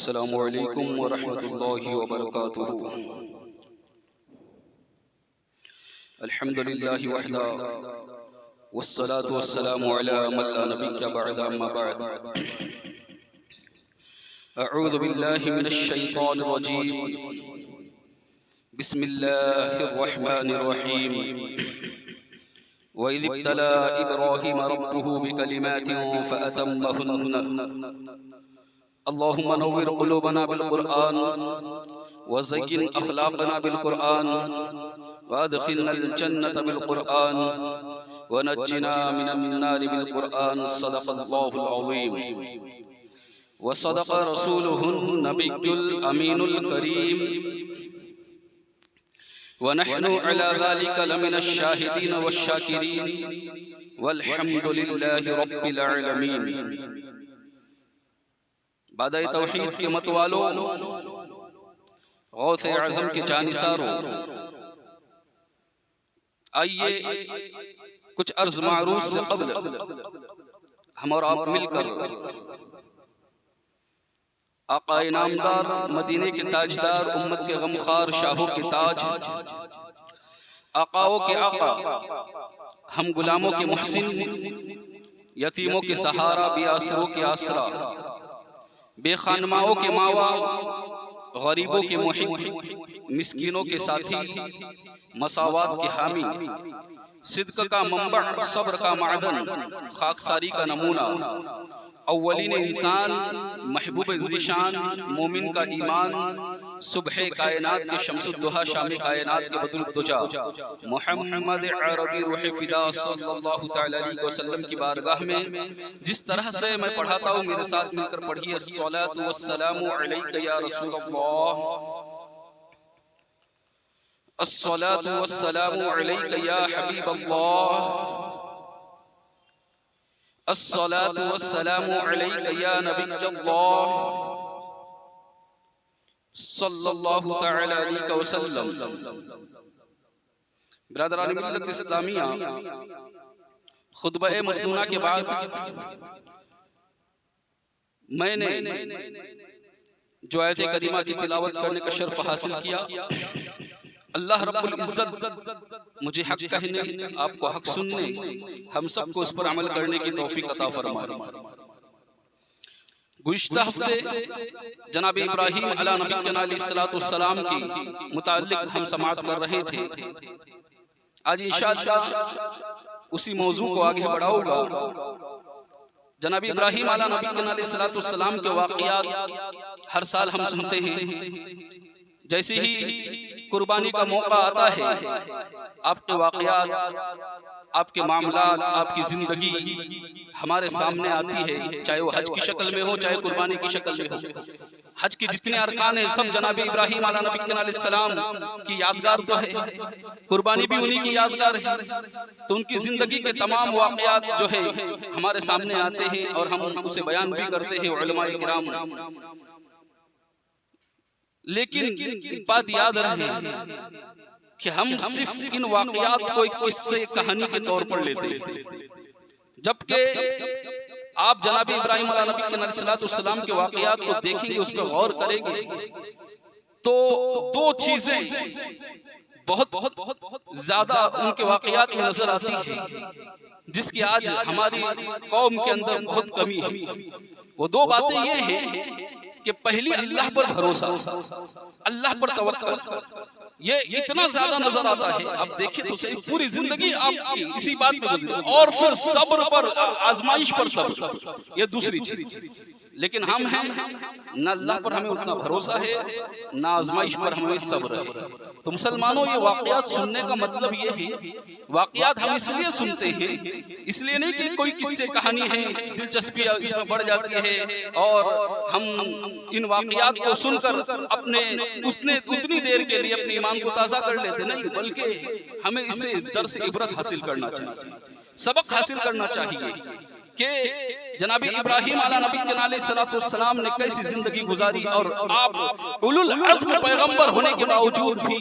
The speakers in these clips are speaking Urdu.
السلام علیکم ورحمۃ اللہ وبرکاتہ۔ الحمد للہ وحدہ والصلاة والسلام علی من لا نبی بعد، اما بعد۔ اعوذ باللہ من الشیطان الرجیم، بسم اللہ الرحمن الرحیم۔ وَإِذِ ابْتَلَىٰ إِبْرَاهِيمَ رَبُّهُ بِكَلِمَاتٍ فَأَتَمَّهُنَّ اللهم نور قلوبنا بالقرآن وزين أخلاقنا بالقرآن وأدخلنا الجنة بالقرآن ونجنا من النار بالقرآن، صدق الله العظيم وصدق رسوله النبي الأمين الكريم، ونحن على ذلك لمن الشاهدين والشاكرين والحمد لله رب العالمين۔ بادہ توحید کے متوالو، غوث اعظم کے جانثارو، آئیے کچھ عرض معروض سے قبل ہم اور آپ مل کر آقا انعامدار، مدینے کے تاجدار، امت کے غمخوار شاہوں کے تاج، آقاؤں کے آقا، ہم غلاموں کے محسن، یتیموں کے سہارا، بے آسروں کے آسرا، بے خانماؤں کے ماوا، غریبوں کے محب، مسکینوں کے ساتھی، مساوات کے حامی، صدق کا منبع، صبر کا معدن، خاکساری کا نمونہ، اولین انسان، محبوب ذیشان، مومن کا ایمان، صبح کائنات کے شمس الضحیٰ، شام کائنات کے بدر الدجا، محمد عربی روح فدا صلی اللہ تعالی علیہ وسلم کی بارگاہ میں جس طرح سے میں پڑھاتا ہوں میرے ساتھ مل کر پڑھیے۔ الصلاۃ والسلام علیک یا رسول اللہ، الصلاۃ والسلام علیک یا حبیب اللہ، الصلاة والسلام علیک یا نبی اللہ صلی اللہ تعالی علیہ وسلم۔ برادران ملت اسلامیہ، خطبہ مسنونہ کے بعد میں نے جو آیت کریمہ کی تلاوت کرنے کا شرف حاصل کیا، اللہ رب العزت مجھے حق کہنے، آپ کو حق سننے، ہم سب کو اس پر عمل کرنے کی توفیق عطا فرمائے۔ گزشتہ ہفتے جناب ابراہیم علیہ نبی علیہ السلام کی متعلق ہم سماعت کر رہے تھے۔ آج انشاءاللہ اسی موضوع کو آگے بڑھاؤں گا۔ جناب ابراہیم علیہ نبی علیہ السلام کے واقعات ہر سال ہم سنتے ہیں۔ جیسے ہی قربانی کا موقع آتا ہے، آپ کے واقعات، آپ کے معاملات، آپ کی زندگی ہمارے سامنے آتی ہے، چاہے وہ حج کی شکل میں ہو، چاہے قربانی کی شکل میں ہو۔ حج کے جتنے ارکان ہیں سب جناب ابراہیم علیہ نبی علیہ السلام کی یادگار تو ہے، قربانی بھی انہی کی یادگار ہے، تو ان کی زندگی کے تمام واقعات جو ہیں ہمارے سامنے آتے ہیں اور ہم اسے بیان بھی کرتے ہیں علماء کرام۔ لیکن ایک بات یاد رہے کہ ہم صرف ان واقعات کو ایک قصے کہانی کے طور پر لیتے ہیں، جبکہ آپ جناب ابراہیم علیہ نبی علیہ السلام کے واقعات کو دیکھیں گے، اس پر غور کریں گے تو دو چیزیں بہت زیادہ ان کے واقعات میں نظر آتی ہیں، جس کی آج ہماری قوم کے اندر بہت کمی ہے۔ وہ دو باتیں یہ ہیں کہ پہلی اللہ پر بھروسہ، اللہ پر توکل، یہ اتنا زیادہ نظر آتا ہے۔ آپ دیکھیں تو صحیح، پوری زندگی آپ کی اسی بات میں گزری، اور پھر صبر پر، آزمائش پر صبر، یہ دوسری چیز۔ لیکن ہم ہیں نہ اللہ پر ہمیں اتنا بھروسہ ہے، نہ آزمائش پر ہمیں صبر ہے۔ تو مسلمانوں، یہ واقعات سننے کا مطلب یہ ہے، واقعات ہم اس لیے سنتے ہیں، اس لیے نہیں کہ کوئی قصے کہانی ہے، دلچسپی اس میں بڑھ جاتی ہے اور ہم ان واقعات کو سن کر اپنے اتنی دیر کے لیے اپنے ایمان کو تازہ کر لیتے، نہیں، بلکہ ہمیں اس سے درس عبرت حاصل کرنا چاہیے، سبق حاصل کرنا چاہیے کہ جناب ابراہیم علیہ نبی علیہ السلام نے کیسی زندگی گزاری، اور آپ اولو العزم پیغمبر ہونے کے باوجود بھی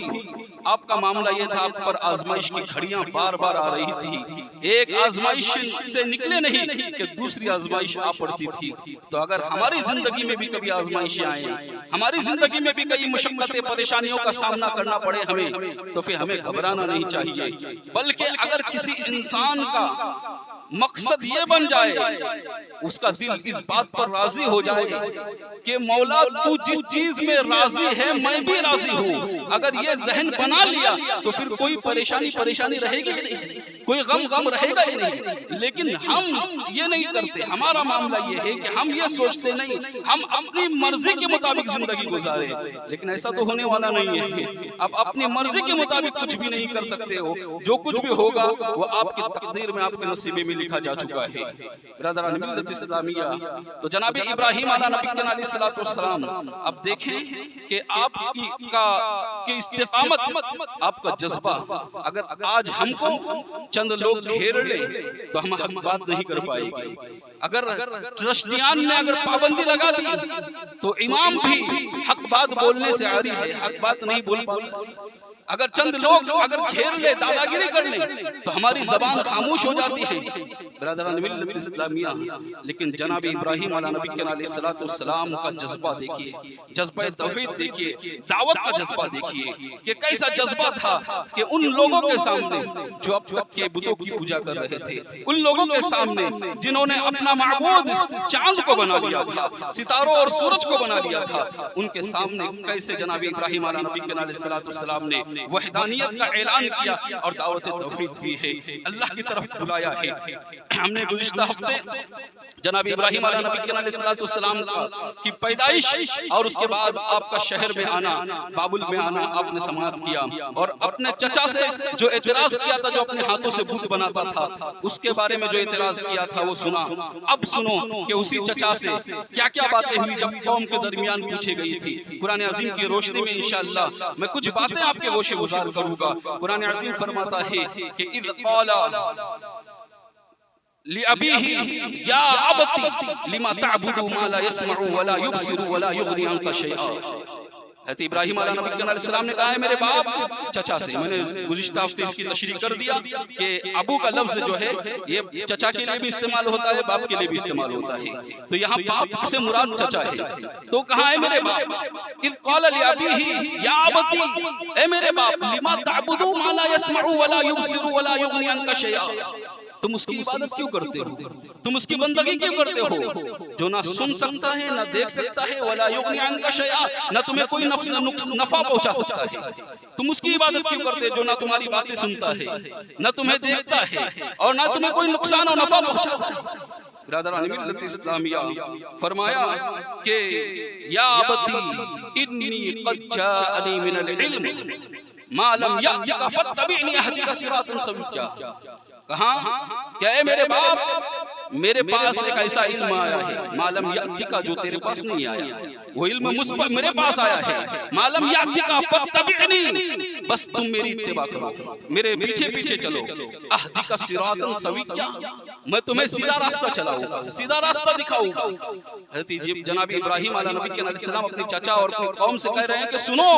آپ کا معاملہ یہ تھا، آپ پر آزمائش کی گھڑیاں بار بار آ رہی تھی، ایک آزمائش سے نکلے نہیں کہ دوسری آزمائش آ پڑتی تھی۔ تو اگر ہماری زندگی میں بھی کبھی آزمائشیں آئیں، ہماری زندگی میں بھی کئی مشقتیں پریشانیوں کا سامنا کرنا پڑے ہمیں، تو پھر ہمیں گھبرانا نہیں چاہیے، بلکہ اگر کسی انسان کا مقصد یہ بن جائے، اس کا دل اس بات پر راضی ہو جائے کہ مولا تو جس چیز میں راضی ہے میں بھی راضی ہوں، اگر یہ ذہن بنا لیا تو پھر کوئی پریشانی رہے گی ہی نہیں، کوئی غم رہے گا ہی نہیں۔ لیکن ہم یہ نہیں کرتے، ہمارا معاملہ یہ ہے کہ ہم یہ سوچتے نہیں، ہم اپنی مرضی کے مطابق زندگی گزارے، لیکن ایسا تو ہونے والا نہیں ہے۔ اب اپنی مرضی کے مطابق کچھ بھی نہیں کر سکتے ہو، جو کچھ بھی ہوگا وہ آپ کی تقدیر میں، آپ کے نصیبے میں لکھا جا چکا ہے۔ برادران ملت اسلامیہ، تو جناب ابراہیم علیہ نبی علیہ السلام، اب دیکھیں کہ آپ کی استقامت، آپ کا جذبہ، اگر آج ہم کو چند لوگ گھیر لیں تو ہم حق بات نہیں کر پائے گے۔ اگر ٹرسٹیان نے اگر پابندی لگا دی تو امام بھی حق بات بولنے سے عاری ہے، حق بات نہیں بول پاتا۔ اگر چند لوگ اگر گھیر لے، دادا گیری کر لیں تو ہماری زبان خاموش ہو جاتی ہے۔ برادران ملت اسلامیہ، لیکن جناب ابراہیم علیہ نبی علیہ السلام کا جذبہ دیکھیے، جذبہ توحید دیکھیے، دعوت کا جذبہ دیکھیے کہ کیسا جذبہ تھا کہ ان لوگوں کے سامنے جو اب تک کے بتوں کی پوجا کر رہے تھے، ان لوگوں کے سامنے جنہوں نے اپنا معبود چاند کو بنا لیا تھا، ستاروں اور سورج کو بنا لیا تھا، ان کے سامنے کیسے جناب ابراہیم علیہ نبی علیہ السلام نے وحدانیت کا اعلان کیا اور دعوت توحید دی ہے، اللہ کی طرف بلایا ہے۔ ہم نے گزشتہ ہفتے جناب ابراہیم علیہ نبی علیہ السلام کی پیدائش اور اس کے بعد آپ کا شہر میں آنا، بابل میں آنا آپ نے سماعت کیا، اور اپنے چچا سے جو اعتراض کیا تھا، جو اپنے ہاتھوں سے بت بناتا تھا، اس کے بارے میں جو اعتراض کیا تھا وہ سنا۔ اب سنو کہ اسی چچا سے کیا کیا باتیں ہوئی جب قوم کے درمیان پوچھی گئی تھی۔ قرآن عظیم کی روشنی میں انشاءاللہ میں کچھ باتیں آپ کے گوشے گزار کروں گا۔ قرآن عظیم فرماتا ہے کہ اذ قال لِأَبِيهِ یا ابتی لما تعبد ما لا يسمع ولا يبصر ولا يغني عنك شيئا۔ حضرت ابراہیم علیہ نبی علیہ السلام نے کہا ہے میرے باپ چچا سے، میں نے گزشتہ ہفتے اس کی تشریح کر دیا کہ ابو کا لفظ جو ہے یہ چچا کے لیے بھی استعمال ہوتا ہے، باپ کے لیے بھی استعمال ہوتا ہے، تو یہاں باپ سے مراد چچا ہے۔ تو کہا ہے میرے باپ، اذ قال لِأَبِيهِ یا ابتی، اے میرے باپ، لما تعبد ما لا يسمع ولا يبصر ولا يغني عنك شيئا، تم اس کی عبادت کیوں کرتے ہو، تم اس کی بندگی کیوں کرتے ہو جو نہ سن سکتا ہے نہ دیکھ سکتا ہے، ولا یغنی عنک شیئا، نہ تمہیں کوئی نفع پہنچا سکتا ہے، تم اس کی عبادت کیوں کرتے جو نہ تمہاری باتیں سنتا ہے نہ تمہیں دیکھتا ہے اور نہ تمہیں کوئی نقصان و نفع پہنچاتا ہے۔ برادران ملت اسلامیہ، فرمایا کہ یا ابتی انی قد جاءنی من العلم ما لم یأتک فاتبعنی اہدک صراطا سویا۔ کہاں کہ اے میرے باپ، میرے پاس ایک ایسا علم آیا ہے معلم یأتیکا جو تیرے پاس نہیں آیا، وہ علم میرے پاس آیا ہے، معلم یأتیکا فاتبعنی، بس تم میری اتباع کرو، میرے پیچھے پیچھے چلو، اہدک صراطا سویا، میں تمہیں سیدھا راستہ چلاؤں گا، سیدھا راستہ دکھاؤں گا۔ حضرت جناب ابراہیم علیہ نبی علیہ السلام اپنے چچا اور اپنی قوم سے کہہ رہے ہیں کہ سنو،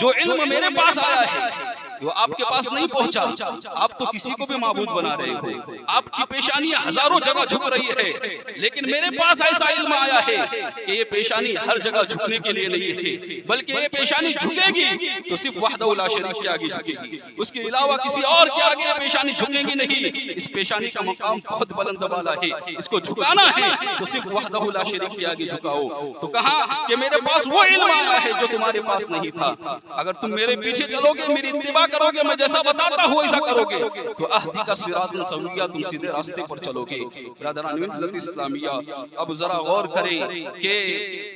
جو علم میرے پاس آیا ہے وہ آپ کے پاس نہیں پہنچا، آپ تو کسی کو بھی معبود بنا رہے ہو، آپ کی پیشانی ہزاروں جگہ جھک رہی ہے، لیکن میرے پاس ایسا علم آیا ہے کہ یہ پیشانی ہر جگہ جھکنے کے لیے نہیں ہے، بلکہ یہ پیشانی جھکے گی تو صرف وحدہ لا شریک کے آگے جھکے گی، اس کے علاوہ کسی اور کے آگے یہ پیشانی جھکے گی نہیں۔ اس پیشانی کا مقام بہت بلند بالا ہے، اس کو جھکانا ہے تو صرف وحدہ لا شریک کے آگے جھکاؤ۔ تو کہا کہ میرے پاس وہ علم آیا ہے جو تمہارے پاس نہیں تھا، اگر تم میرے پیچھے چلو گے، میری اتباع کرو گے، میں جیسا بتاتا ہوں ایسا کرو گے تو اہدک صراطا سویا، تم سیدھے راستے پر چلو گے۔ برادران ملت اسلامیہ، اب ذرا غور کریں کہ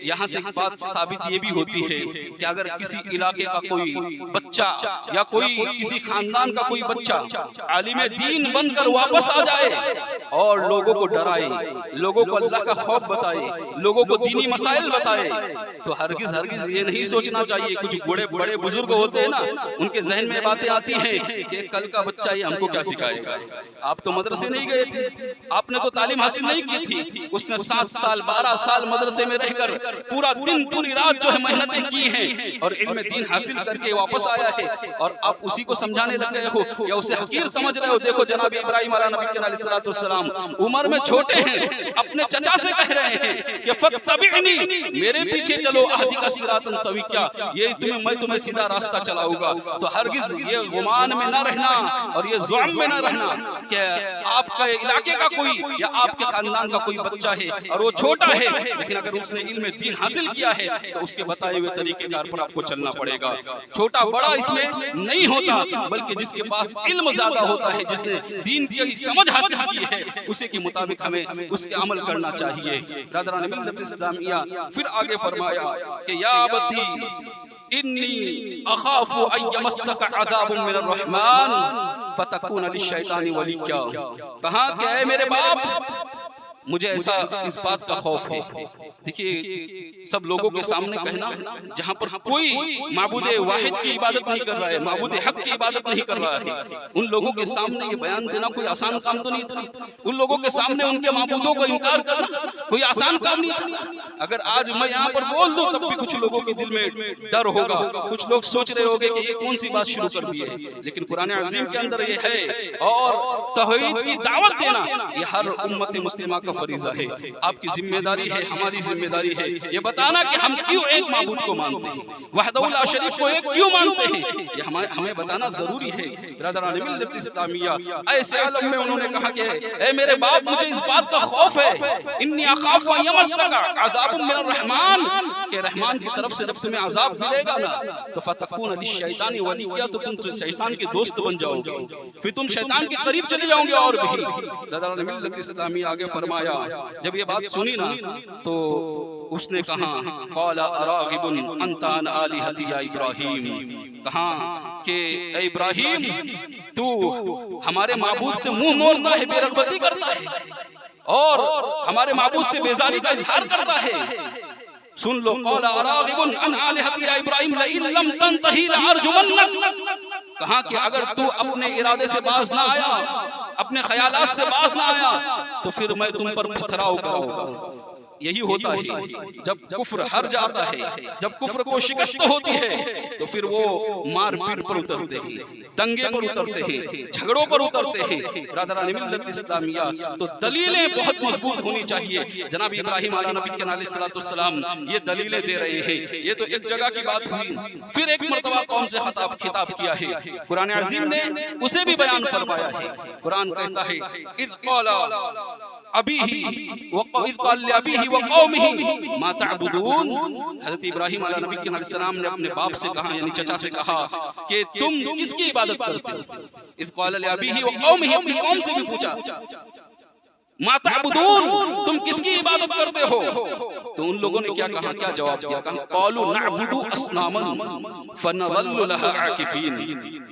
یہاں سے بات ثابت یہ بھی ہوتی ہے کہ اگر کسی علاقے کا کوئی بچہ یا کوئی کسی خاندان کا کوئی بچہ عالم دین بن کر واپس آ جائے اور لوگوں کو ڈرائے، لوگوں کو اللہ کا خوف بتائے، لوگوں کو دینی مسائل بتائے، تو ہرگز یہ نہیں سوچنا چاہیے، کچھ بڑے بزرگ ہوتے ہیں نا، ان کے ذہن میں باتیں آتی ہیں کہ کل کا بچہ یہ ہم کو کیا سکھائے گا، آپ تو مدرسے نہیں گئے تھے، آپ نے تو تعلیم حاصل نہیں کی تھی۔ اس نے 7 سال 12 سال مدرسے میں رہ کر پورا دن پوری رات جو ہے محنتیں کی ہیں اور علم دین حاصل کر کے واپس آیا ہے، اور آپ اسی کو سمجھانے لگ گئے ہو یا اسے حقیر سمجھ رہے ہو۔ دیکھو جناب ابراہیم علیہ نبی علیہ السلام عمر میں چھوٹے ہیں، اپنے چچا سے کہہ رہے ہیں کہ فَاتَّبِعْنِی، میرے پیچھے چلو، اہدِکَ صِرَاطًا سَوِیًّا، میں تمہیں سیدھا راستہ چلاؤں گا۔ تو ہرگز یہ گمان میں نہ رہنا اور یہ ظلم میں نہ رہنا کہ آپ کے علاقے کا کوئی یا آپ کے خاندان کا کوئی بچہ ہے اور وہ چھوٹا ہے، لیکن اگر اس نے علم دین حاصل کیا ہے تو اس کے بتائے ہوئے طریقے کار پر آپ کو چلنا پڑے گا۔ چھوٹا بڑا اس میں نہیں ہوتا، بلکہ جس کے پاس علم زیادہ ہوتا ہے، جس نے دین کی سمجھ حاصل کی ہے، اسی کے مطابق ہمیں اس کے عمل کرنا چاہیے۔ برادران ملت اسلامیہ، پھر آگے فرمایا کہ یا ابتی انی اخاف ان یمسک عذاب من الرحمن فتکون للشیطان ولیا، کہا کہ اے میرے باپ مجھے ایسا اس بات کا خوف ہے۔ دیکھیے سب لوگوں کے سامنے کہنا، جہاں پر کوئی معبود واحد کی عبادت نہیں کر رہا ہے، معبود حق کی عبادت نہیں کر رہا ہے، ان لوگوں کے سامنے یہ بیان دینا کوئی آسان کام تو نہیں تھا۔ ان لوگوں کے سامنے ان کے معبودوں کو انکار کرنا کوئی آسان کام نہیں تھا۔ اگر آج میں یہاں پر بول دوں تب بھی کچھ لوگوں کے دل میں ڈر ہوگا، کچھ لوگ سوچ رہے ہوگے کہ یہ کون سی بات شروع کر دی ہے، لیکن قرآن عظیم کے اندر یہ ہے، اور توحید کی دعوت دینا یہ ہر امت مسلمہ کا فریضہ ہے۔ آپ کی ذمہ داری ہے، ہماری ذمہ داری ہے یہ بتانا کہ ہم کیوں ایک معبود کو مانتے ہیں، وحدہ لا شریک کو ایک کیوں مانتے ہیں، یہ ہمیں بتانا ضروری ہے۔ برادران ملت اسلامیہ، ایسے عالم میں انہوں نے کہا کہ اے میرے باپ مجھے اس بات کا خوف ہے، انی اخاف ان یمسک عذاب من الرحمن، کہ رحمان کی طرف سے جب تمہیں عذاب ملے گا نا تو فتکون للشیطان ولیا، تو تم شیطان کے دوست بن جاؤ گے، پھر تم شیطان کے قریب چلے جاؤ گے۔ اور بھی برادران ملت اسلامیہ آگے فرمایا، جب یہ بات سنی نا تو اس نے کہا قال اراغب انت عن آلہتی یا ابراہیم، کہا کہ اے ابراہیم تو ہمارے معبود سے منہ موڑتا ہے، بے رغبتی کرتا ہے اور ہمارے معبود سے بیزاری کا اظہار کرتا ہے۔ سن لو، قال اراغب عن آلہتی یا ابراہیم لئن لم تنتہی لارجمنک، کہا کہ اگر تو اپنے ارادے سے باز نہ آیا، اپنے خیالات سے باز نہ آیا تو پھر میں تم پر پتھراؤ کراؤں گا۔ یہی ہوتا ہے جب کفر ہر جاتا ہے، جب کفر کو شکست ہوتی ہے تو پھر وہ مار پیٹ پر اترتے ہیں، دنگے پر اترتے ہیں، جھگڑوں پر اترتے ہیں۔ برادران ملت اسلامیہ، تو دلیلیں بہت مضبوط ہونی چاہیے۔ جناب ابراہیم علیہ نبی علیہ السلام یہ دلیلیں دے رہے ہیں، یہ تو ایک جگہ کی بات ہوئی، پھر ایک مرتبہ قوم سے خطاب کیا ہے، قرآن عظیم نے اسے بھی بیان فرمایا ہے۔ قرآن کہتا ہے اذ قال لأبیہ وقومہ ما تعبدون، حضرت ابراہیم علیہ نبی علیہ السلام نے اپنے باپ سے کہا، یعنی چچا سے کہا کہ تم کس کی عبادت کرتے ہو؟ اذ قال لأبیہ وقومہ، اپنی قوم سے بھی پوچھا ما تعبدون، تم کس کی عبادت کرتے ہو؟ تو ان لوگوں نے کیا کہا، کیا جواب دیا؟ کہا قالوا نعبد اصناما فنظل لها عاکفین،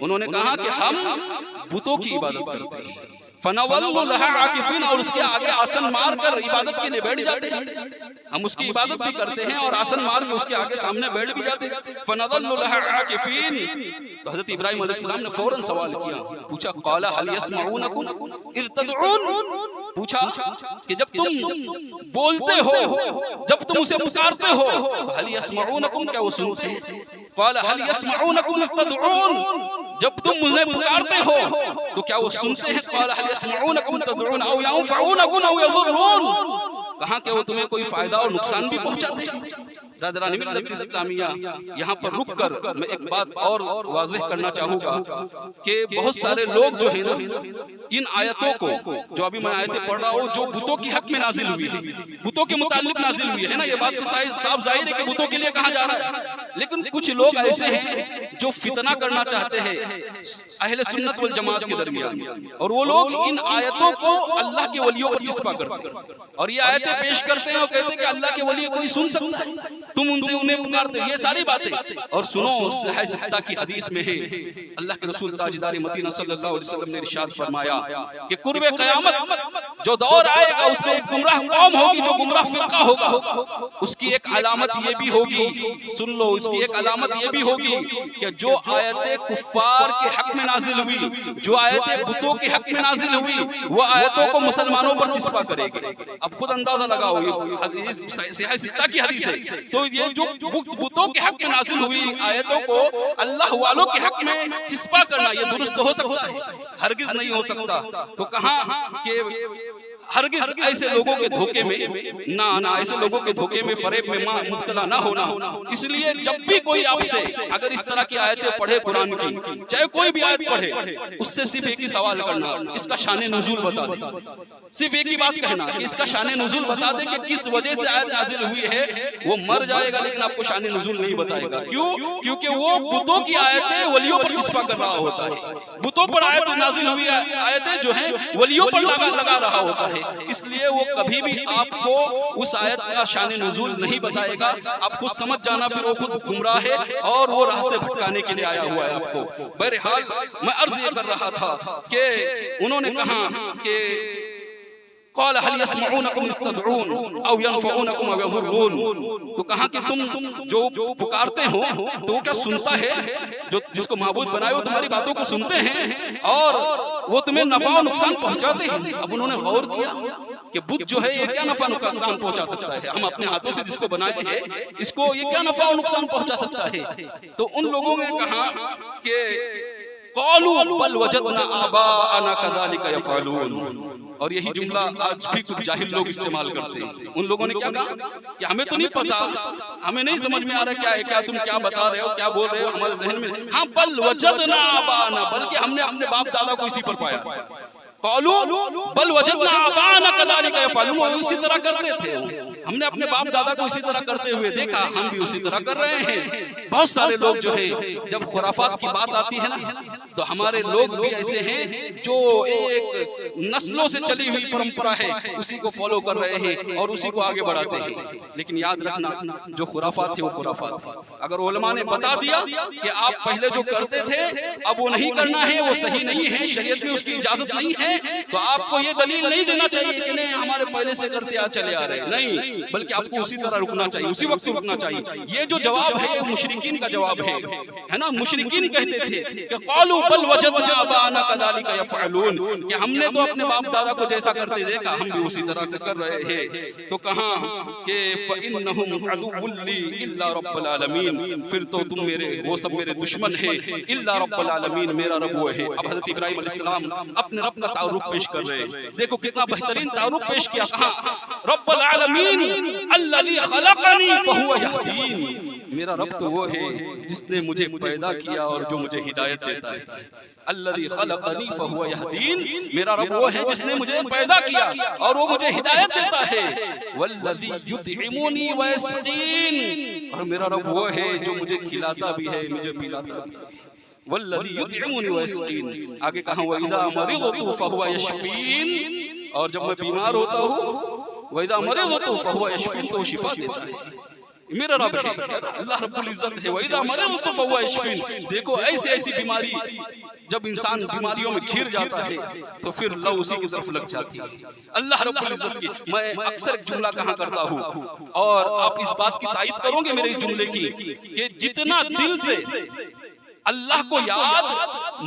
انہوں نے کہا کہ ہم بتوں کی عبادت کرتے ہیں، فنظل لها عاکفین، اور اس کے آگے آسن مار کر عبادت کے لیے بیٹھ جاتے ہیں، ہم اس کی عبادت بھی کرتے ہیں اور آسن مار کے اس کے آگے سامنے بیٹھ بھی جاتے ہیں، فنظل لها عاکفین۔ تو حضرت ابراہیم علیہ السلام نے فوراً سوال کیا، پوچھا قال هل يسمعونكم اذ تدعون، پوچھا کہ جب تم بولتے ہو، جب تم اسے پکارتے ہو، هل يسمعونكم، کیا وہ سنتے ہیں؟ قال هل يسمعونكم اذ تدعون، جب تم مجھے پکارتے ہو تو کیا وہ سنتے ہیں؟ قال هل يسمعونكم تدعون او ينفعونكم او يضرون، کہاں کہ وہ تمہیں کوئی فائدہ اور نقصان بھی پہنچاتے ہیں۔ برادران ملت اسلامیہ، یہاں پر رک کر میں ایک بات اور واضح کرنا چاہوں گا کہ بہت سارے لوگ جو ہیں نا، ان آیتوں کو جو ابھی میں آیتیں پڑھ رہا ہوں جو بتوں کی حق میں نازل ہوئی ہے، بتوں کے متعلق نازل ہوئی ہے نا، یہ بات تو صاف ظاہر ہے کہ بتوں کے لیے کہا جا رہا ہے، لیکن کچھ لوگ ایسے ہیں جو فتنہ کرنا چاہتے ہیں اہل سنت والجماعت کے درمیان، اور وہ لوگ ان آیتوں کو اللہ کے ولیوں پر چسپا کرتے ہیں اور یہ آیتیں پیش کرتے ہیں اور کہتے ہیں کہ اللہ کے ولی کوئی سن سکتا ہے، تم ان سے انہیں پکارتے ہو، یہ ساری باتیں۔ اور سنو صحیح ستہ کی حدیث میں ہے، اللہ کے رسول تاجدار مدینہ صلی اللہ علیہ وسلم نے ارشاد فرمایا کہ قرب قیامت جو دور آئے گا اس میں ایک گمراہ قوم ہوگی، جو گمراہ فرقہ ہوگا، اس کی ایک علامت یہ بھی ہوگی، سن لو، اس کی ایک علامت یہ بھی ہوگی کہ جو آیتیں کفار کے حق میں نازل ہوئی، جو آیتیں بتوں کے حق میں نازل ہوئی، وہ آیتوں کو مسلمانوں پر چسپا کرے گی۔ اب خود اندازہ لگاؤ، یہ صحیح ستہ کی حدیث ہے، تو یہ جو بتوں کے حق میں نازل ہوئی آیتوں کو اللہ والوں کے حق میں چسپا کرنا، یہ درست ہو سکتا ہے؟ ہرگز نہیں ہو سکتا۔ تو کہاں کہ ہرگز ایسے لوگوں کے دھوکے میں نہ آنا، ایسے لوگوں کے دھوکے میں فریب میں مبتلا نہ ہونا۔ اس لیے جب بھی کوئی آپ سے اگر اس طرح کی آیتیں پڑھے قرآن کی، چاہے کوئی بھی آیت پڑھے، اس سے صرف ایک ہی سوال کرنا، اس کا شان نزول بتا دے۔ صرف ایک ہی بات کہنا کہ اس کا شان نزول بتا دے کہ کس وجہ سے آیت نازل ہوئی ہے۔ وہ مر جائے گا لیکن آپ کو شان نزول نہیں بتائے گا۔ کیوں؟ کیونکہ وہ بتوں کی آیتیں ولیوں پر چسپا کر رہا ہوتا ہے۔ بتوں پر آیت نازل ہوئی آیتیں جو ہیں ولیوں پر لگا رہا ہوتا ہے، اس لیے وہ کبھی بھی آپ کو اس آیت کا شان نزول نہیں بتائے گا۔ آپ خود سمجھ جانا پھر وہ خود گمراہ ہے اور وہ راہ سے بھٹکانے کے لیے آیا ہوا ہے آپ کو۔ بہرحال میں عرض یہ کر رہا تھا کہ انہوں نے کہا کہ قال هل يسمعونكم اذ تدعون او ينفعونكم او يضرون، تو کہا کہ تم جو پکارتے ہو تو وہ کیا سنتا ہے؟ جو جس کو معبود بنائے وہ تمہاری باتوں کو سنتے ہیں اور وہ تمہیں نفع و نقصان پہنچاتے ہیں۔ اب انہوں نے غور کیا کہ بت جو ہے یہ کیا نفع و نقصان پہنچا سکتا ہے؟ ہم اپنے ہاتھوں سے جس کو بنائے ہیں اس کو یہ کیا نفع و نقصان پہنچا سکتا ہے؟ تو ان لوگوں نے کہا کہ قالوا بل وجدنا آباءنا كذلك يفعلون، اور یہی جملہ آج بھی کچھ جاہل لوگ استعمال کرتے ہیں۔ ان لوگوں نے کیا کہا کہ ہمیں تو نہیں پتا، ہمیں نہیں سمجھ میں آ رہا کیا ہے، کیا تم کیا بتا رہے ہو، کیا بول رہے ہو، ہمارے ذہن میں ہاں بل وجدنا آباءنا، بلکہ ہم نے اپنے باپ دادا کو اسی پر پایا۔ قالوا بل وجدنا آباءنا كذلك يفعلون، وہ اسی طرح کرتے تھے، ہم نے اپنے باپ دادا کو اسی طرح کرتے ہوئے دیکھا، ہم بھی اسی طرح کر رہے ہیں۔ بہت سارے لوگ جو ہیں جب خرافات کی بات آتی ہے نا تو ہمارے لوگ بھی ایسے ہیں جو ایک نسلوں سے چلی ہوئی پرمپرا ہے اسی کو فالو کر رہے ہیں اور اسی کو آگے بڑھاتے ہیں۔ لیکن یاد رکھنا جو خرافات ہے وہ خرافات ہے۔ اگر علماء نے بتا دیا کہ آپ پہلے جو کرتے تھے اب وہ نہیں کرنا ہے، وہ صحیح نہیں ہے، شریعت میں اس کی اجازت نہیں ہے، تو آپ کو یہ دلیل نہیں دینا چاہیے کہ نہیں ہمارے پہلے سے کرتے چلے آ رہے ہیں، نہیں، بلکہ آپ کو اسی طرح رکنا چاہیے، اسی وقت رکنا چاہیے۔ یہ جو جواب ہے یہ مشرکین کا جواب ہے نا۔ مشرکین کہتے تھے کہ قالوا بل وجدنا آباءنا كذلك يفعلون، کہ ہم نے تو اپنے باپ دادا کو جیسا کرتے دیکھا ہم بھی اسی طرح سے کر رہے ہیں۔ تو کہاں کہ فإنهم عدو لي الا رب العالمین، پھر تو تم میرے وہ سب میرے دشمن ہیں، الا رب العالمین، میرا رب وہ ہے۔ اب حضرت ابراہیم علیہ السلام اپنے رب کا تعارف پیش کر رہے ہیں، دیکھو کتنا بہترین تعارف پیش کیا۔ کہاں رب العالمین الذی خلقنی فہو یہدین، میرا رب تو وہ ہے جس نے مجھے پیدا کیا اور جو مجھے ہدایت دیتا ہے۔ الذی خلقنی فہو یہدین، میرا رب وہ ہے جس نے مجھے پیدا کیا اور وہ مجھے ہدایت دیتا ہے۔ والذی یطعمنی ویسقین، اور میرا رب وہ ہے جو مجھے کھلاتا بھی ہے مجھے پلاتا بھی ہے۔ والذی یطعمنی ویسقین، آگے کہاں وَإِذَا مَرِضْتُ فَهُوَ یشفین، اور جب میں بیمار ہوتا ہوں وَإِذَا مَرِضْتُ فَهُوَ یشفین، تو وہ شفا دیتا ہے۔ میرا رب ہے، اللہ رب العزت ہے۔ وَإِذَا مَرِضْتُ فَهُوَ یشفین، دیکھو ایسی بیماری جب انسان بیماریوں میں گھر جاتا ہے تو پھر اللہ اسی کی طرف لگ جاتی ہے، اللہ رب العزت کی۔ میں اکثر ایک جملہ کہا کرتا ہوں اور آپ اس بات کی تائید کرو گے میرے جملے کی کہ جتنا دل سے اللہ کو یاد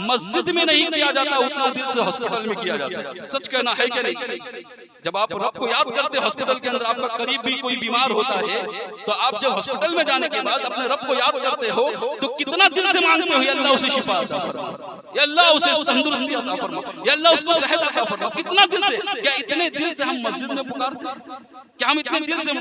مسجد میں نہیں کیا جاتا اتنا دل سے ہاسپٹل میں کیا جاتا ہے۔ سچ کہنا ہے کہ نہیں؟ جب آپ رب کو یاد کرتے ہاسپٹل کے اندر آپ کا قریب بھی کوئی بیمار ہوتا ہے تو آپ جب ہاسپٹل میں جانے کے بعد اپنے رب کو یاد کرتے ہو تو کتنا دل سے مانگتے ہو یا اللہ اسے شفا عطا فرما، یا اللہ اسے تندرستی عطا فرما، یا اللہ اس کو صحت عطا فرما، کتنا دل سے۔ کیا اتنے دل سے ہم مسجد میں پکارتے ہیں؟ کیا ہم اتنے دل سے؟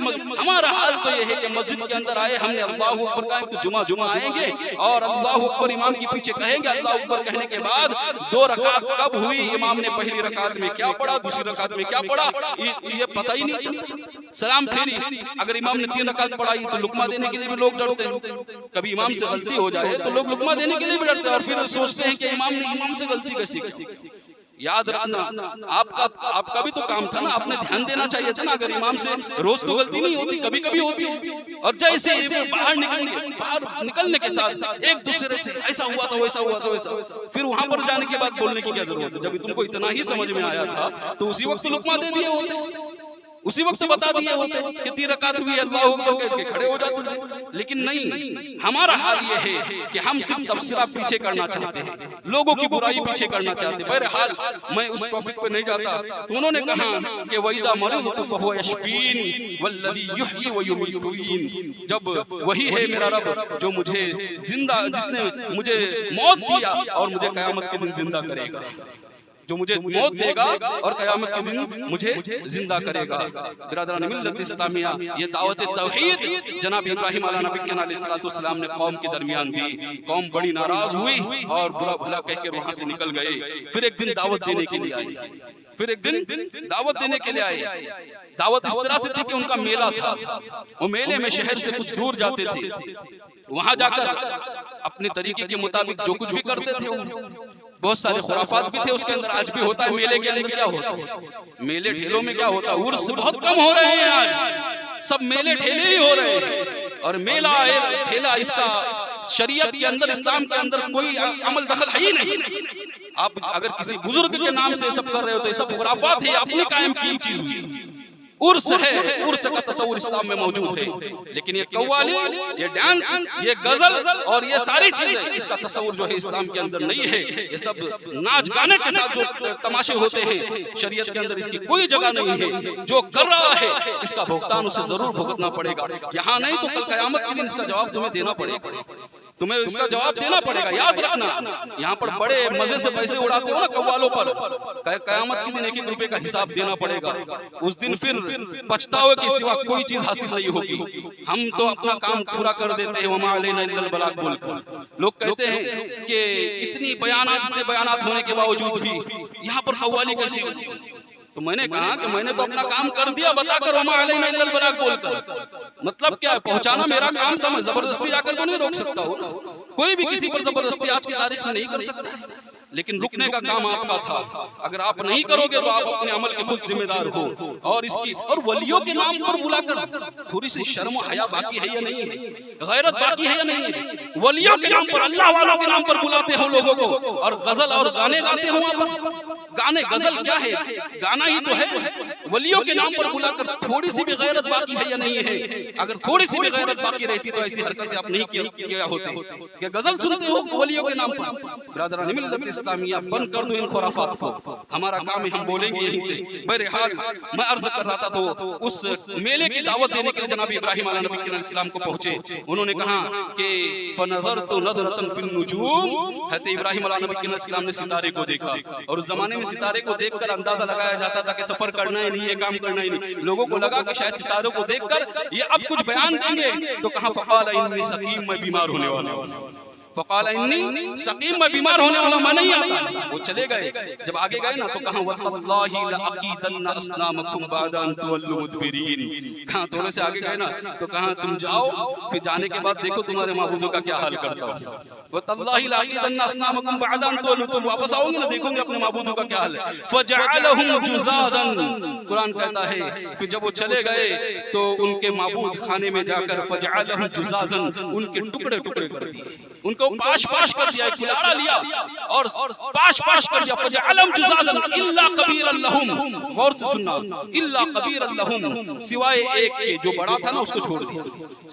ہمارا حال تو یہ ہے کہ مسجد کے اندر آئے ہم نے اللہ اکبر کہا تو جمعہ آئیں گے اور اللہ اکبر امام کے پیچھے کہیں گے، اللہ اکبر کہنے کے بعد 2 رکعت کب ہوئی، امام نے پہلی رکعت میں کیا پڑھا، دوسری رکعت میں کیا پڑھا، یہ پتہ ہی نہیں چلتا۔ سلام پھیری، اگر امام نے 3 رکعت پڑھائی تو لقمہ دینے کے لیے بھی لوگ ڈرتے ہیں، کبھی امام سے غلطی ہو جائے تو لوگ لقمہ دینے کے لیے بھی ڈرتے ہیں اور پھر سوچتے ہیں کہ امام سے غلطی کیسی۔ یاد رکھنا آپ کا بھی تو کام تھا نا، آپ نے دھیان دینا چاہیے تھا نا۔ اگر امام سے روز تو غلطی نہیں ہوتی، کبھی کبھی ہوتی ہے، اور جیسے باہر نکلنے کے ساتھ ایک دوسرے سے ایسا ہوا تھا ویسا ہوا تھا ویسا، پھر وہاں پر جانے کے بعد بولنے کی کیا ضرورت ہے؟ جب تم کو اتنا ہی سمجھ میں آیا تھا تو اسی وقت لقمہ دے دیے ہوتے۔ اسی وقت بتا دیے ہوتے کہ 3 رکعت ہوئی اللہ اکبر کہہ کے کھڑے ہو جاتے تھے. لیکن نہیں، ہمارا حال یہ ہے کہ ہم صرف تبصرہ پیچھے کرنا چاہتے ہیں، لوگوں کی برائی پیچھے کرنا چاہتے ہیں. بہرحال میں اس ٹاپک پہ نہیں جاتا. تو انہوں نے کہا کہ وَإِذَا مَرِضْتُ فَهُوَ يَشْفِينِ وَالَّذِي يُحْيِي وَيُمِيتُ يُحْيِينِ. جب وہی ہے میرا رب جو مجھے زندہ، جس نے مجھے موت دیا اور مجھے قیامت کے دن زندہ کرے گا، جو مجھے موت دے گا اور قیامت کے دن مجھے زندہ کرے گا. برادران ملت اسلامیہ، یہ دعوت توحید جناب ابراہیم علیہ نبی علیہ السلام نے قوم کے درمیان دی. قوم بڑی ناراض ہوئی اور برا بھلا کہہ کے وہاں سے نکل گئے. پھر ایک دن دعوت دینے کے لیے آئے. دعوت اس طرح سے تھی کہ ان کا میلہ تھا. وہ میلے میں شہر سے کچھ دور جاتے تھے، وہاں جا کر اپنے طریقے کے مطابق جو کچھ بھی کرتے تھے. بہت سارے خرافات بھی تھے اس کے اندر. آج بھی ہوتا ہے میلے کے اندر. کیا ہوتا ہے میلے ٹھیلوں میں؟ کیا ہوتا ہے؟ عرس بہت کم ہو رہے ہیں آج، سب میلے ٹھیلے ہی ہو رہے ہیں. اور میلہ ٹھیلا، اس کا شریعت کے اندر، اسلام کے اندر کوئی عمل دخل ہے ہی نہیں. آپ اگر کسی بزرگ کے نام سے سب کر رہے ہو تو یہ سب خرافات ہے، اپنی قائم کی چیز ہوئی. عرس ہے، عرس کا تصور اسلام میں موجود ہے. لیکن یہ قوالی، یہ ڈانس، یہ غزل اور یہ ساری چیزیں، اس کا تصور جو ہے اسلام کے اندر نہیں ہے. یہ سب ناچ گانے کے ساتھ جو تماشے ہوتے ہیں، شریعت کے اندر اس کی کوئی جگہ نہیں ہے. جو کر رہا ہے اس کا بھگتان اسے ضرور بھگتنا پڑے گا. یہاں نہیں تو کل قیامت کے دن اس کا جواب تمہیں دینا پڑے گا. تمہیں اس کا جواب دینا پڑے گا. یاد رکھنا، یہاں پر بڑے مزے سے پیسے اڑاتے ہو نا قوالوں پر، قیامت کے دن 1-1 روپے کا حساب دینا پڑے گا. اس دن پھر پچھتاوے کے سوا کوئی چیز حاصل نہیں ہوگی. ہم تو اپنا کام پورا کر دیتے ہیں، وما علینا الا البلاغ بول کر. لوگ کہتے ہیں کہ اتنے بیانات ہونے کے باوجود بھی یہاں پر قوالی کیسی ہوتی ہے؟ تو میں نے کہا کہ میں نے تو اپنا کام کر دیا بتا کر وما علینا الا البلاغ بول کر. مطلب کیا ہے؟ پہنچانا میرا کام تھا. میں زبردستی جا کر تو نہیں روک سکتا ہوں. کوئی بھی کسی پر زبردستی آج کی تاریخ میں نہیں کر سکتا. لیکن رکنے کا کام آپ کا تھا. اگر آپ نہیں کرو گے تو آپ اپنے عمل کے خود ذمہ دار ہو. اور اس کی اور ولیوں کے نام پر بلا کر تھوڑی سی شرم و حیا باقی ہے یا نہیں ہے؟ غیرت باقی ہے یا نہیں ہے؟ ولیوں کے نام پر، اللہ والوں کے نام پر بلاتے ہو لوگوں کو، اور غزل اور گانے گاتے ہو وہاں پر. گانے غزل کیا ہے؟ گانا ہی تو ہے. ولیوں کے نام پر بلا کر تھوڑی سی بھی غیرت باقی ہے یا نہیں ہے؟ اگر تھوڑی سی بھی غیرت باقی رہتی تو ایسی حرکتیں آپ نہیں کیا ہوتے کہ غزل سنتے ہو ولیوں کے نام پر. برادران ملت اسلامیہ، بند کر دو ان خرافات کو. ہمارا کام ہے، ہم بولیں گے یہیں سے. بہرحال میں عرض کر رہا تھا تو اس میلے کی دعوت دینے کے لیے جناب ابراہیم علیہ نبی علیہ السلام کو پہنچے. انہوں نے کہا کہ فنظرت نظرۃ فی النجوم. حضرت ابراہیم علیہ نبی علیہ السلام نے ستارے کو دیکھا. اور اس زمانے میں ستارے کو دیکھ کر اندازہ لگایا جاتا تھا کہ سفر کرنا ہی نہیں، یہ کام کرنا ہی نہیں. لوگوں کو لگا کہ شاید ستاروں کو دیکھ کر یہ اب کچھ بیان دیں گے. تو کہا فقال انی سقیم، میں بیمار ہونے والا ہوں. فقال انی سقیم، میں بیمار ہونے والا، میں نہیں آتا. وہ چلے گئے. جب آگے گئے نا تو کہا وَتَاللَّهِ لَأَقِيدَنَّ أَصْنَامَكُمْ بَعْدَ أَن تُوَلُّوا مُدْبِرِينَ. کہاں تھوڑے سے آگے گئے نا تو کہا تم جاؤ، پھر جانے کے بعد دیکھو تمہارے معبودوں کا کیا حال کرتا ہوں. وَتَاللَّهِ لَأَقِيدَنَّ أَصْنَامَكُمْ بَعْدَ أَن تُوَلُّوا. تم واپس آؤ گے نا، دیکھو گے اپنے معبودوں کا کیا حال ہے. فَجَعَلَهُمْ جُذَاذًا. قرآن کہتا ہے پھر جب وہ چلے گئے تو ان کے معبود خانے میں جا کر فَجَعَلَهُمْ جُذَاذًا، ان کے ٹکڑے ٹکڑے کر دیے. ان کو پاش پاش کر دیا، کھلاڑا لیا اور پاش پاش کر دیا. فَجَعَلَهُمْ جُذَاذًا إِلَّا قَبِيرًا لَهُمْ. غور سے سننا، إِلَّا قَبِيرًا لَهُمْ، سوائے ایک کے جو بڑا تھا نا اس کو چھوڑ دیا.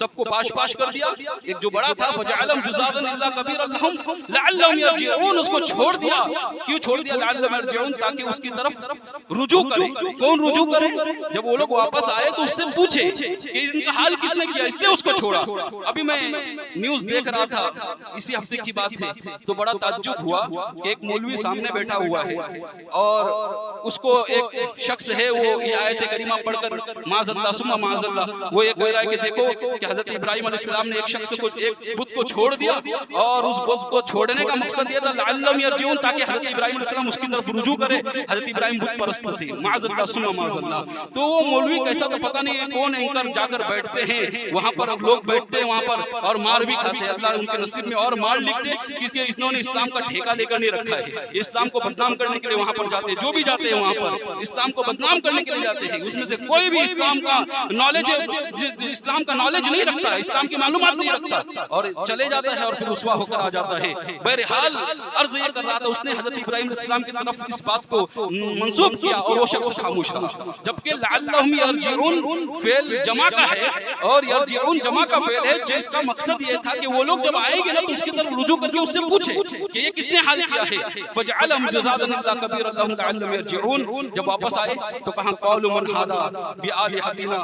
سب کو پاش پاش کر دیا. ایک جو بڑا تھا فَجَعَلَهُمْ جُذَاذًا إِلَّا قَبِيرًا لَهُمْ لَعَلَّهُمْ يَرْجِعُونَ، اس کو چھوڑ دیا. کیوں چھوڑ دیا؟ لَعَلَّهُمْ يَرْجِعُونَ، تاکہ اس کی طرف رجوع کرے. کون رجوع کرے؟ جب وہ لوگ واپس آئے تو اس سے پوچھے کہ ان کا حال کس نے کیا، اس نے اس کو چھوڑا. ابھی میں نیوز دیکھ رہا تھا، اسی ہفتے کی بات ہے، تو بڑا تعجب ہوا کہ ایک مولوی سامنے بیٹھا ہوا ہے اور اس کو ایک شخص ہے وہ یہ آیت کریمہ پڑھ کر معاذ اللہ ثم معاذ اللہ وہ یہ کہہ رہا ہے کہ دیکھو کہ حضرت ابراہیم علیہ السلام نے ایک شخص کو، ایک بت کو چھوڑ دیا، اور اس بت کو چھوڑنے کا مقصد یہ تھا لعلہم یرجعون، تاکہ حضرت ابراہیم علیہ السلام اس کی طرف رجوع کرے. حضرت ابراہیم بت پرست تھے، معاذ اللہ ثم معاذ اللہ. تو وہ مولوی کیسا تو پتہ نہیں کون اینکر جا کر بیٹھتے ہیں وہاں پر، لوگ بیٹھتے ہیں وہاں پر اور مار بھی کھاتے ہیں. اللہ ان کے نصیب میں اور اور مار لکھتے کہ انہوں نے اسلام کا ٹھیکہ لے کر نہیں رکھا ہے، اسلام کو بدنام کرنے کے لیے وہاں پر جاتے ہیں، جو بھی جاتے ہیں وہاں پر اسلام کو بدنام کرنے کے لیے جاتے ہیں، اس میں سے کوئی بھی اسلام کا نالج نہیں رکھتا، اسلام کی معلومات نہیں رکھتا اور چلے جاتا ہے اور پھر رسوا ہو کر آ جاتا ہے۔ بہرحال عرض یہ کر رہا تھا، اس نے حضرت ابراہیم علیہ السلام کی طرف اس بات کو منسوب کیا اور وہ شخص خاموش رہا، جبکہ لعلہم یرجعون فعل جمع کا ہے اور یرجعون جمع کا فعل ہے، جس کا مقصد یہ تھا کہ وہ لوگ جب آئیں گے نا تو اس کی طرف رجوع کر کے اس سے پوچھے کہ یہ کس نے حال کیا ہے۔ فجعلہم جذاذا الا کبیرا لہم لعلہم یرجعون، جب واپس آئے تو کہاں قالوا من ھذا بآلہتنا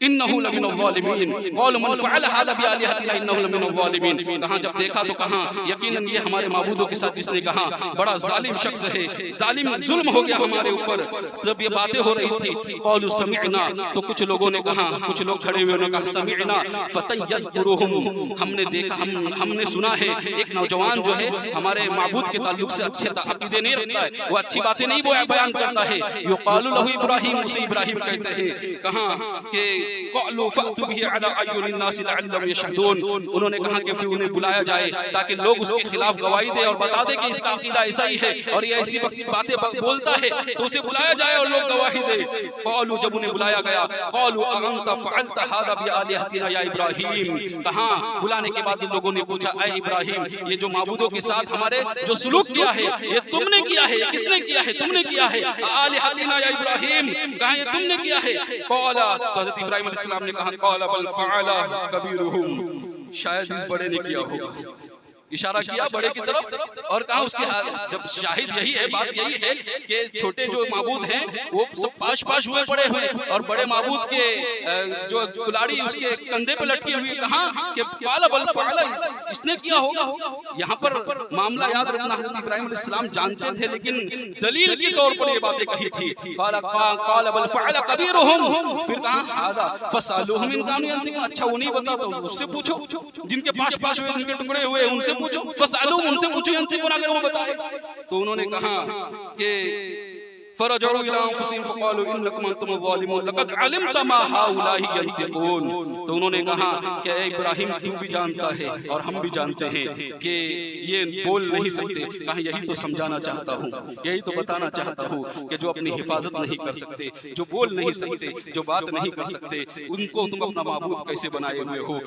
انہو لمن الظالمین، قالوا من فعل ھذا بآلہتنا انہو لمن الظالمین، کہاں جب دیکھا تو کہاں یقیناً یہ ہمارے معبودوں کے ساتھ جس نے کہا بڑا ظالم شخص ہے، ظالم ظلم ہو گیا ہمارے اوپر۔ جب یہ باتیں ہو رہی تھی قالوا سمعنا، تو کچھ لوگوں نے کہا، کچھ لوگ کھڑے ہوئے نے کہا سمعنا فتى یذکرہم، ہم نے دیکھا، ہم نے سنا ہے ایک نوجوان جو ہے ہمارے معبود کے تعلق سے اچھے عقیدے نہیں رکھتا ہے، وہ اچھی باتیں نہیں بیان کرتا ہے، یقال لہ ابراہیم، اسے ابراہیم کہتے ہیں، کہاں کہ قالوا فأتوا به على اعین الناس لعلهم يشهدون، انہوں نے کہا کہ پھر انہیں بلایا جائے تاکہ لوگ اس کے خلاف گواہی دے اور بتا دے کہ اس کا عقیدہ ایسا ہی ہے اور یہ ایسی باتیں بولتا ہے، تو اسے بلایا جائے اور لوگ گواہی دے۔ قالوا، جب انہیں بلایا گیا، قالوا اانت فعلت هذا بآلهتنا یا ابراہیم، کہاں بلانے کے بعد لوگوں نے پوچھا اے ابراہیم، یہ جو معبودوں کے ساتھ ہمارے جو سلوک کیا ہے یہ تم نے کیا ہے، کس نے کیا ہے، تم نے کیا ہے، آلہتنا یا ابراہیم، کہاں یہ تم نے کیا ہے۔ قال، حضرت ابراہیم علیہ السلام نے کہا قال بل فعل کبیرہم، شاید اس بڑے نے کیا ہوگا، اشارہ کیا بڑے کی طرف، اور کہا اس کے جب شاہد یہی ہے، بات یہی ہے کہ چھوٹے جو معبود ہیں وہ سب پاش پاش ہوئے پڑے ہوئے اور بڑے معبود کے جو کلاڑی اس کے کندھے پہ لٹکی ہوئی، کہاں کہ قال بل فعل، اس نے کیا ہوگا۔ یہاں پر معاملہ یاد رکھنا، حضرت ابراہیم علیہ السلام جانتے تھے لیکن دلیل کے طور پر یہ باتیں کہی تھی۔ قال بل فعل کبیرہم، پھر کہا ھذا فاسألوہم ان کانوا ینطقون، اچھا وہ نہیں بتا تو اس سے پوچھو، جن کے پاش پاش ہوئے، جن کے ٹکڑے ہوئے ان سے پوچھو، فاسألوہم، ان سے پوچھو ینطقون، اگر وہ بتائے۔ تو انہوں نے کہا کہ فرجعوا الى انفسهم فقالوا انکم انتم الظالمون لقد علمت ما هؤلاء ينطقون، تو انہوں نے کہا کہ اے ابراہیم تو بھی جانتا ہے اور ہم بھی جانتے ہیں کہ یہ بول نہیں سکتے، کہا یہی تو سمجھانا چاہتا ہوں، یہی تو بتانا چاہتا ہوں کہ جو اپنی حفاظت نہیں کر سکتے، جو بول نہیں سکتے، جو بات نہیں کر سکتے، ان کو تم اپنا معبود کیسے بنائے ہوئے ہو۔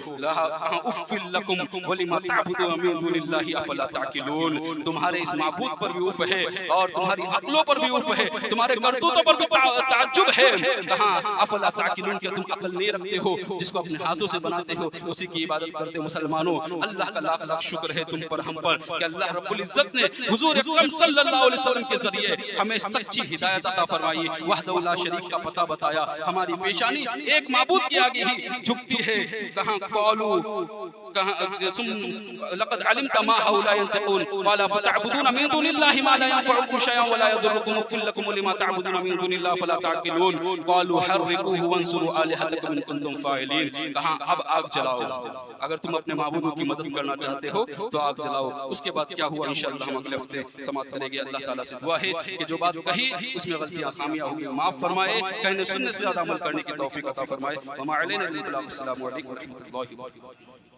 اف لکم ولما تعبدون من دون اللہ افلا تعقلون، تمہارے اس معبود پر بھی اف ہے اور تمہاری عقلوں پر بھی اف ہے، تمہارے کرتوتوں پر بھی تعجب ہے، کہاں افلا تعقلون، کیا تم عقل نہیں رکھتے ہو، جس کو اپنے ہاتھوں سے بناتے ہو اسی کی عبادت کرتے۔ مسلمانوں، اللہ کا لاکھ لاکھ شکر ہے تم پر، ہم پر، کہ اللہ رب العزت نے حضور اکرم صلی اللہ علیہ وسلم کے ذریعے ہمیں سچی ہدایت عطا فرمائی، وحدہ لا شریک کا پتہ بتایا، ہماری پیشانی ایک معبود کے آگے ہی جھکتی ہے۔ کہاں قالوا، لقد علمت ما هؤلاء ينطقون قال فتعبدون من دون الله ما لا ينفعكم شيئا ولا يضركم اف لكم ولما تعبدون من دون الله فلا تعقلون قالوا حرقوه وانصروا آلهتكم ان كنتم فاعلين، کہاں اب آگ جلاؤ، اگر تم اپنے معبودوں کی مدد کرنا چاہتے ہو تو آگ جلاؤ۔ اس کے بعد کیا ہوا انشاءاللہ ہم اگلے ہفتے سماعت کریں گے۔ اللہ تعالیٰ سے دعا ہے کہ جو بات کہی اس میں غلطیاں خامیاں ہوگی معاف فرمائے، کہنے سننے سے زیادہ عمل کرنے کی توفیق عطا فرمائے۔ وما علینا الا البلاغ۔ السلام علیکم ورحمۃ اللہ وبرکاتہ۔